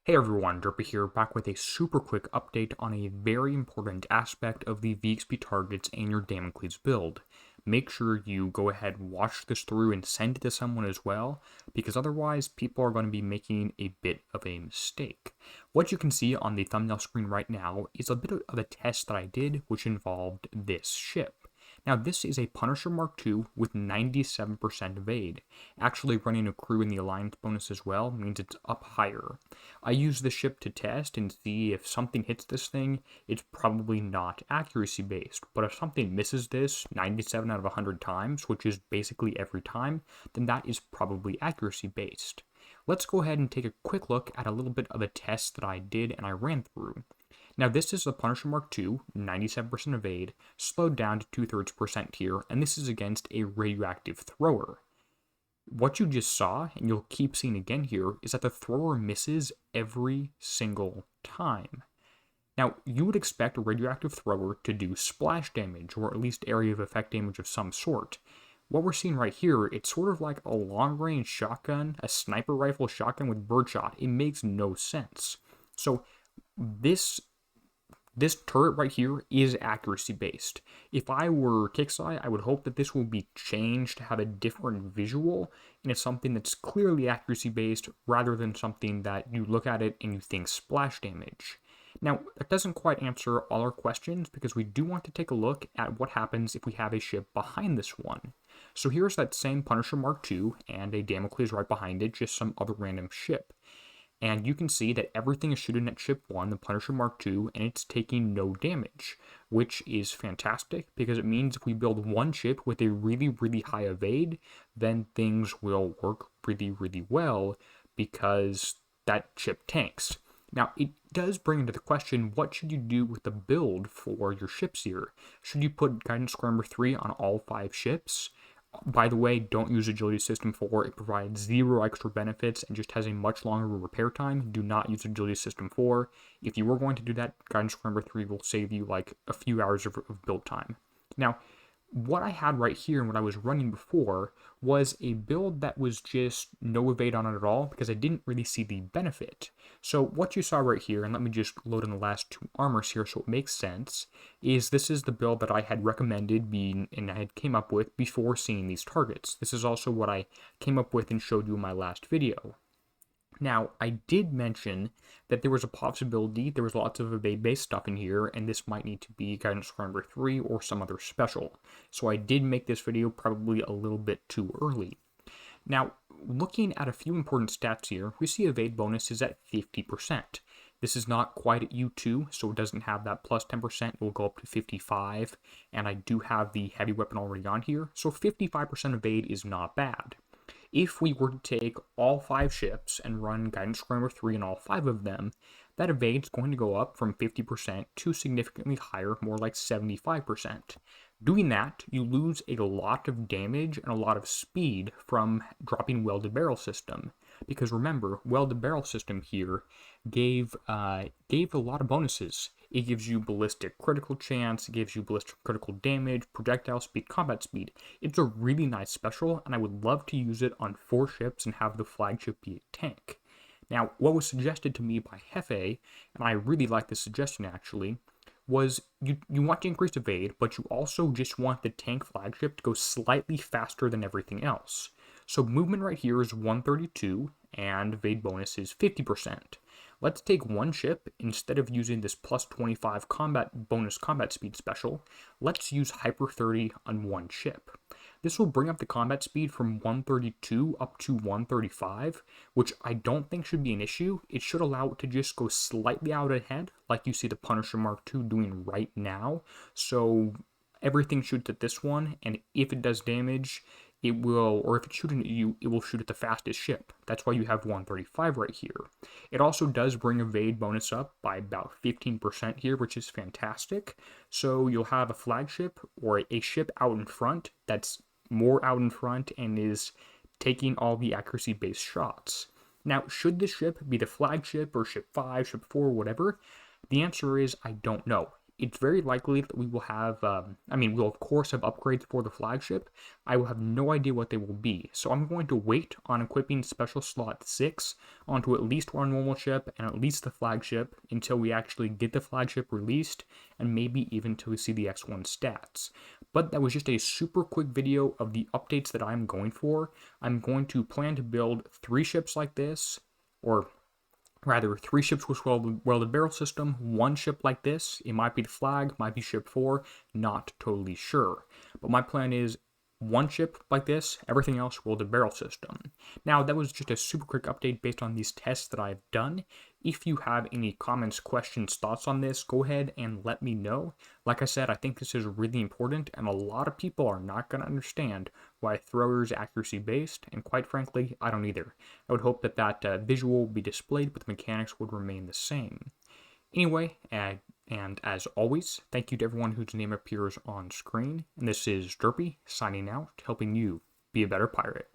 Hey everyone, Derpy here, back with a super quick update on a very important aspect of the VXP targets and your Damocles build. Make sure you go ahead and watch this through and send it to someone as well, because otherwise people are going to be making a bit of a mistake. What you can see on the thumbnail screen right now is a bit of a test that I did, which involved this ship. Now this is a Punisher Mark II with 97% evade. Actually running a crew in the alliance bonus as well means it's up higher. I use the ship to test and see if something hits this thing, it's probably not accuracy based, but if something misses this 97 out of 100 times, which is basically every time, then that is probably accuracy based. Let's go ahead and take a quick look at a little bit of a test that I did and I ran through. Now this is the Punisher Mark II, 97% evade, slowed down to 2/3% here, and this is against a radioactive thrower. What you just saw, and you'll keep seeing again here, is that the thrower misses every single time. Now, you would expect a radioactive thrower to do splash damage, or at least area of effect damage of some sort. What we're seeing right here, it's sort of like a long-range shotgun, a sniper rifle shotgun with birdshot. It makes no sense. So this turret right here is accuracy based. If I were Kixeye, I would hope that this will be changed to have a different visual, and it's something that's clearly accuracy based rather than something that you look at it and you think splash damage. Now, that doesn't quite answer all our questions because we do want to take a look at what happens if we have a ship behind this one. So here's that same Punisher Mark II and a Damocles right behind it, just some other random ship. And you can see that everything is shooting at ship 1, the Punisher Mark II, and it's taking no damage, which is fantastic because it means if we build one ship with a really, really high evade, then things will work really, really well because that ship tanks. Now, it does bring into the question, what should you do with the build for your ships here? Should you put Guidance Scrambler 3 on all 5 ships? By the way, don't use Agility System 4. It provides 0 extra benefits and just has a much longer repair time. Do not use Agility System 4. If you were going to do that, Guidance Scrambler 3 will save you like a few hours of build time. Now, what I had right here and what I was running before was a build that was just no evade on it at all because I didn't really see the benefit. So what you saw right here, and let me just load in the last 2 armors here so it makes sense, is this is the build that I had recommended and I had came up with before seeing these targets. This is also what I came up with and showed you in my last video. Now, I did mention that there was a possibility, there was lots of evade-based stuff in here, and this might need to be Guidance Scrambler 3 or some other special. So I did make this video probably a little bit too early. Now, looking at a few important stats here, we see evade bonus is at 50%. This is not quite at U2, so it doesn't have that plus 10%, it will go up to 55, and I do have the heavy weapon already on here, so 55% evade is not bad. If we were to take all 5 ships and run Guidance Scrambler 3 on all 5 of them, that evade is going to go up from 50% to significantly higher, more like 75%. Doing that, you lose a lot of damage and a lot of speed from dropping Welded Barrel System. Because remember, Welded Barrel System here gave a lot of bonuses. It gives you ballistic critical chance, it gives you ballistic critical damage, projectile speed, combat speed. It's a really nice special, and I would love to use it on 4 ships and have the flagship be a tank. Now, what was suggested to me by Hefe, and I really like this suggestion actually, was you want to increase evade, but you also just want the tank flagship to go slightly faster than everything else. So movement right here is 132, and evade bonus is 50%. Let's take one ship, instead of using this plus 25 bonus combat speed special, let's use Hyper 30 on one ship. This will bring up the combat speed from 132 up to 135, which I don't think should be an issue. It should allow it to just go slightly out ahead, like you see the Punisher Mark II doing right now. So everything shoots at this one, and if it does damage, it will, or if it's shooting at you, it will shoot at the fastest ship. That's why you have 135 right here. It also does bring evade bonus up by about 15% here, which is fantastic. So you'll have a flagship or a ship out in front that's more out in front and is taking all the accuracy-based shots. Now, should this ship be the flagship or ship 5, ship 4, whatever? The answer is I don't know. it's very likely that we will have, we'll of course have upgrades for the flagship. I will have no idea what they will be. So I'm going to wait on equipping special slot 6 onto at least one normal ship and at least the flagship until we actually get the flagship released, and maybe even until we see the X1 stats. But that was just a super quick video of the updates that I'm going for. I'm going to plan to build 3 ships like this, or rather 3 ships with welded barrel system, 1 ship like this. It might be the flag, might be ship 4, not totally sure. But my plan is 1 ship like this, everything else welded barrel system. Now, that was just a super quick update based on these tests that I've done. If you have any comments, questions, thoughts on this, go ahead and let me know. Like I said, I think this is really important, and a lot of people are not going to understand why thrower is accuracy based, and quite frankly, I don't either. I would hope that that visual would be displayed, but the mechanics would remain the same. Anyway, and as always, thank you to everyone whose name appears on screen. And this is Derpy signing out, helping you be a better pirate.